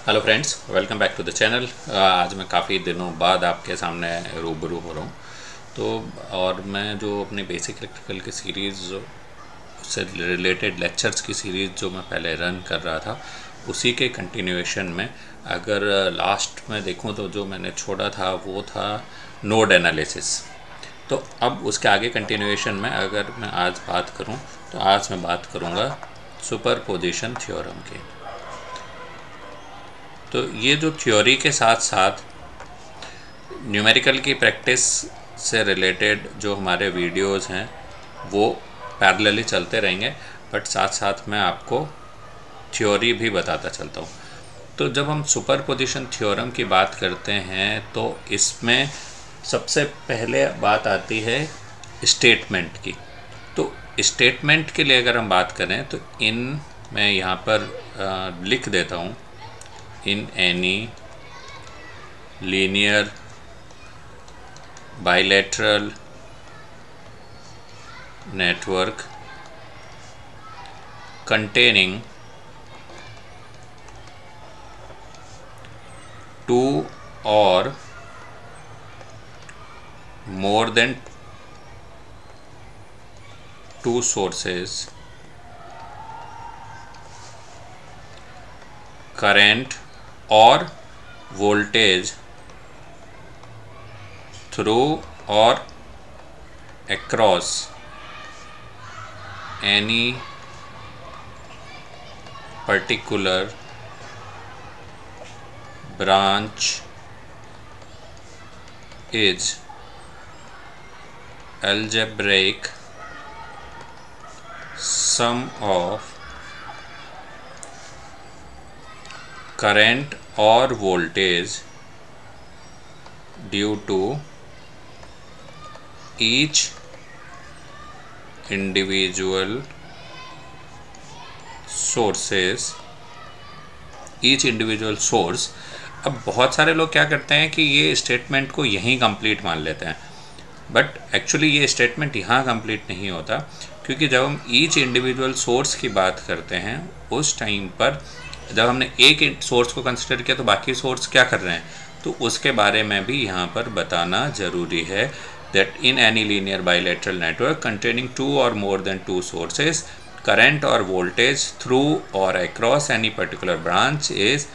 Hello friends, welcome back to the channel. आज मैं काफ़ी दिनों बाद आपके सामने रूबरू हो रहा हूँ। तो और मैं जो अपनी बेसिक इलेक्ट्रिकल की सीरीज़ से रिलेटेड लेक्चर्स की सीरीज़ जो मैं पहले रन कर रहा था, उसी के कंटिन्यूएशन में अगर लास्ट में देखूँ तो जो मैंने छोड़ा था वो था नोड एनालिसिस। तो अब उसके आगे कंटिन्यूएशन में अगर मैं आज बात करूँ तो आज मैं बात करूँगा सुपरपोजिशन थ्योरम की। तो ये जो थ्योरी के साथ साथ न्यूमेरिकल की प्रैक्टिस से रिलेटेड जो हमारे वीडियोस हैं वो पैरेलली चलते रहेंगे, बट साथ साथ मैं आपको थ्योरी भी बताता चलता हूँ। तो जब हम सुपरपोजिशन थ्योरम की बात करते हैं तो इसमें सबसे पहले बात आती है स्टेटमेंट की। तो स्टेटमेंट के लिए अगर हम बात करें तो मैं यहाँ पर लिख देता हूँ, in any linear bilateral network containing two or more than two sources, current और वोल्टेज थ्रू और across any particular branch is algebraic sum of current और voltage due to each individual sources, each individual source. अब बहुत सारे लोग क्या करते हैं कि ये स्टेटमेंट को यहीं कंप्लीट मान लेते हैं, बट एक्चुअली ये स्टेटमेंट यहाँ कंप्लीट नहीं होता, क्योंकि जब हम ईच इंडिविजुअल सोर्स की बात करते हैं उस टाइम पर जब हमने एक सोर्स को कंसिडर किया तो बाकी सोर्स क्या कर रहे हैं, तो उसके बारे में भी यहाँ पर बताना ज़रूरी है। That in any linear bilateral network containing two और more than two sources, current और वोल्टेज थ्रू और across any particular branch is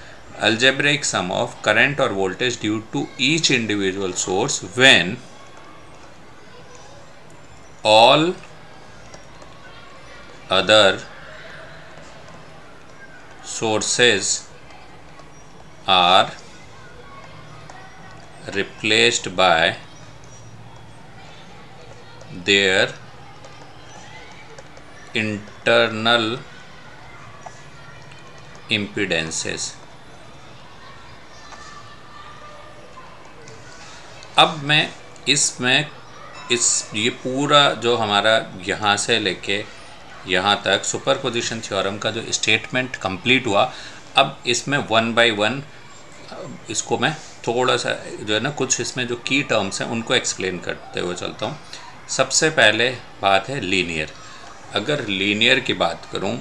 algebraic sum of current or voltage due to each individual source when all other sources are replaced by their internal impedances। अब मैं ये पूरा जो हमारा यहाँ से लेके यहाँ तक सुपरपोजिशन थ्योरम का जो स्टेटमेंट कंप्लीट हुआ, अब इसमें वन बाय वन इसको मैं थोड़ा सा जो है ना कुछ इसमें जो की टर्म्स हैं उनको एक्सप्लेन करते हुए चलता हूँ। सबसे पहले बात है लीनियर। अगर लीनियर की बात करूँ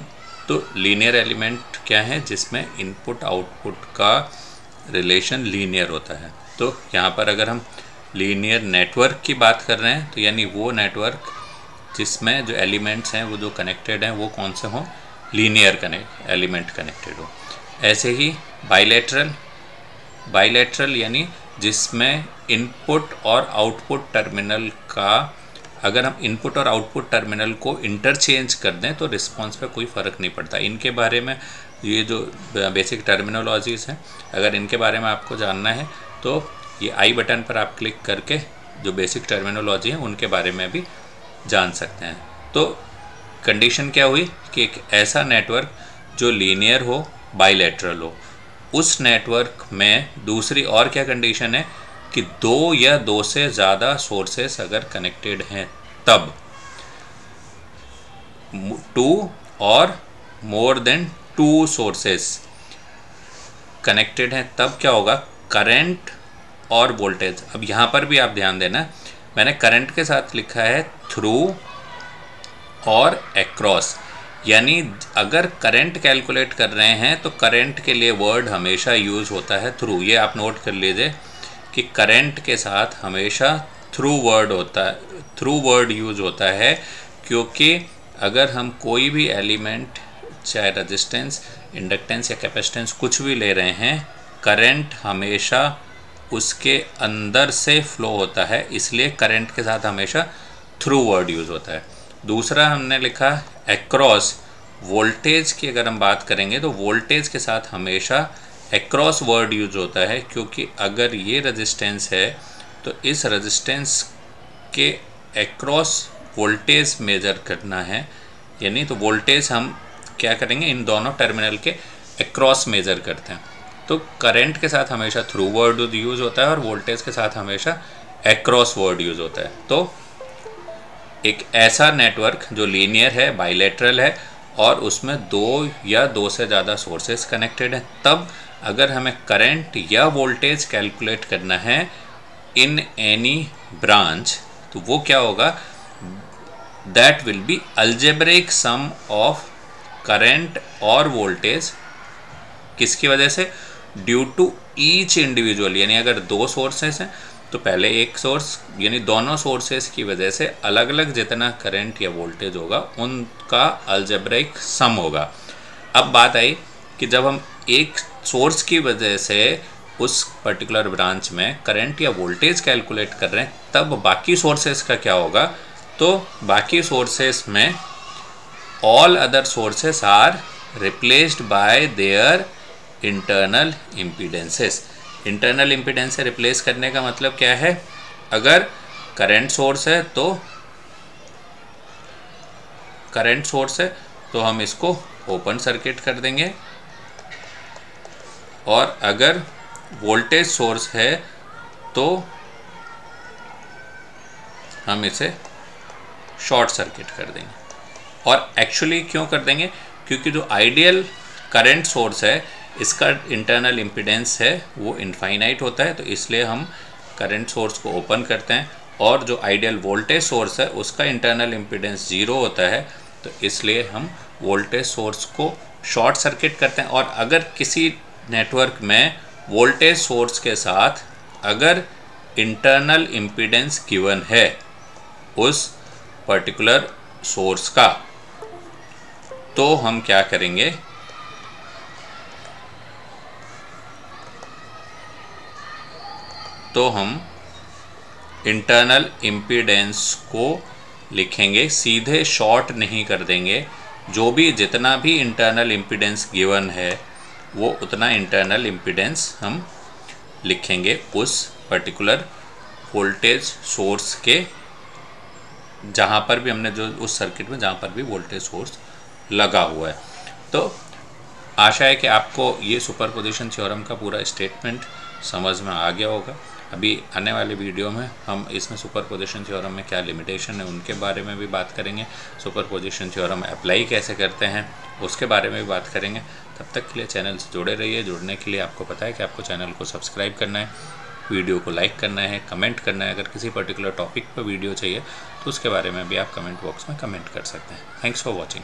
तो लीनियर एलिमेंट क्या है, जिसमें इनपुट आउटपुट का रिलेशन लीनियर होता है। तो यहाँ पर अगर हम लीनियर नेटवर्क की बात कर रहे हैं तो यानी वो नेटवर्क जिसमें जो एलिमेंट्स हैं वो जो कनेक्टेड हैं वो कौन से हों, लीनियर एलिमेंट कनेक्टेड हो। ऐसे ही बाइलेटरल यानी जिसमें इनपुट और आउटपुट टर्मिनल का, अगर हम इनपुट और आउटपुट टर्मिनल को इंटरचेंज कर दें तो रिस्पॉन्स पे कोई फ़र्क नहीं पड़ता। इनके बारे में ये जो बेसिक टर्मिनोलॉजीज़ हैं, अगर इनके बारे में आपको जानना है तो ये आई बटन पर आप क्लिक करके जो बेसिक टर्मिनोलॉजी है उनके बारे में भी जान सकते हैं। तो कंडीशन क्या हुई कि एक ऐसा नेटवर्क जो लीनियर हो, बाइलेटरल हो, उस नेटवर्क में दूसरी और क्या कंडीशन है कि दो या दो से ज़्यादा सोर्सेस अगर कनेक्टेड हैं तब, टू और more than to sources connected हैं तब क्या होगा, करंट और वोल्टेज। अब यहाँ पर भी आप ध्यान देना, मैंने करंट के साथ लिखा है थ्रू और अक्रॉस, यानी अगर करंट कैलकुलेट कर रहे हैं तो करंट के लिए वर्ड हमेशा यूज़ होता है थ्रू। ये आप नोट कर लीजिए कि करंट के साथ हमेशा थ्रू वर्ड होता है, थ्रू वर्ड यूज़ होता है, क्योंकि अगर हम कोई भी एलिमेंट चाहे रेजिस्टेंस, इंडक्टेंस या कैपेसिटेंस कुछ भी ले रहे हैं, करंट हमेशा उसके अंदर से फ्लो होता है, इसलिए करंट के साथ हमेशा थ्रू वर्ड यूज़ होता है। दूसरा हमने लिखा एक्रॉस। वोल्टेज की अगर हम बात करेंगे तो वोल्टेज के साथ हमेशा एक्रॉस वर्ड यूज होता है, क्योंकि अगर ये रेजिस्टेंस है तो इस रेजिस्टेंस के एक्रॉस वोल्टेज मेजर करना है, यानी तो वोल्टेज हम क्या करेंगे, इन दोनों टर्मिनल के एक्रॉस मेजर करते हैं। तो करंट के साथ हमेशा थ्रू वर्ड यूज़ होता है और वोल्टेज के साथ हमेशा एक्रॉस वर्ड यूज़ होता है। तो एक ऐसा नेटवर्क जो लीनियर है, बाइलेटरल है और उसमें दो या दो से ज़्यादा सोर्सेस कनेक्टेड हैं, तब अगर हमें करंट या वोल्टेज कैलकुलेट करना है इन एनी ब्रांच, तो वो क्या होगा, that will be algebraic sum of current और वोल्टेज। किसकी वजह से, ड्यू टू ईच इंडिविजुअल, यानी अगर दो सोर्सेस हैं तो पहले एक सोर्स, यानी दोनों सोर्सेस की वजह से अलग अलग जितना करंट या वोल्टेज होगा उनका अलजेब्रिक सम होगा। अब बात आई कि जब हम एक सोर्स की वजह से उस पर्टिकुलर ब्रांच में करंट या वोल्टेज कैलकुलेट कर रहे हैं, तब बाकी सोर्सेस का क्या होगा, तो बाकी सोर्सेस में all other sources are replaced by their internal impedances. Internal impedance से रिप्लेस करने का मतलब क्या है, अगर करंट सोर्स है तो हम इसको ओपन सर्किट कर देंगे, और अगर वोल्टेज सोर्स है तो हम इसे शॉर्ट सर्किट कर देंगे। और एक्चुअली क्यों कर देंगे, क्योंकि जो आइडियल करंट सोर्स है इसका इंटरनल इम्पीडेंस है वो इनफाइनाइट होता है, तो इसलिए हम करंट सोर्स को ओपन करते हैं, और जो आइडियल वोल्टेज सोर्स है उसका इंटरनल इम्पीडेंस 0 होता है, तो इसलिए हम वोल्टेज सोर्स को शॉर्ट सर्किट करते हैं। और अगर किसी नेटवर्क में वोल्टेज सोर्स के साथ अगर इंटरनल इम्पीडेंस गिवन है उस पर्टिकुलर सोर्स का, तो हम क्या करेंगे, तो हम इंटरनल इम्पीडेंस को लिखेंगे, सीधे शॉर्ट नहीं कर देंगे। जो भी जितना भी इंटरनल इम्पीडेंस गिवन है वो उतना इंटरनल इम्पीडेंस हम लिखेंगे उस पर्टिकुलर वोल्टेज सोर्स के, जहाँ पर भी हमने जो उस सर्किट में जहाँ पर भी वोल्टेज सोर्स लगा हुआ है। तो आशा है कि आपको ये सुपरपोजिशन थ्योरम का पूरा स्टेटमेंट समझ में आ गया होगा। अभी आने वाले वीडियो में हम इसमें सुपरपोजिशन थ्योरम में क्या लिमिटेशन है उनके बारे में भी बात करेंगे, सुपरपोजिशन थ्योरम अप्लाई कैसे करते हैं उसके बारे में भी बात करेंगे। तब तक के लिए चैनल से जुड़े रहिए। जुड़ने के लिए आपको पता है कि आपको चैनल को सब्सक्राइब करना है, वीडियो को लाइक करना है, कमेंट करना है। अगर किसी पर्टिकुलर टॉपिक पर वीडियो चाहिए तो उसके बारे में भी आप कमेंट बॉक्स में कमेंट कर सकते हैं। Thanks for watching.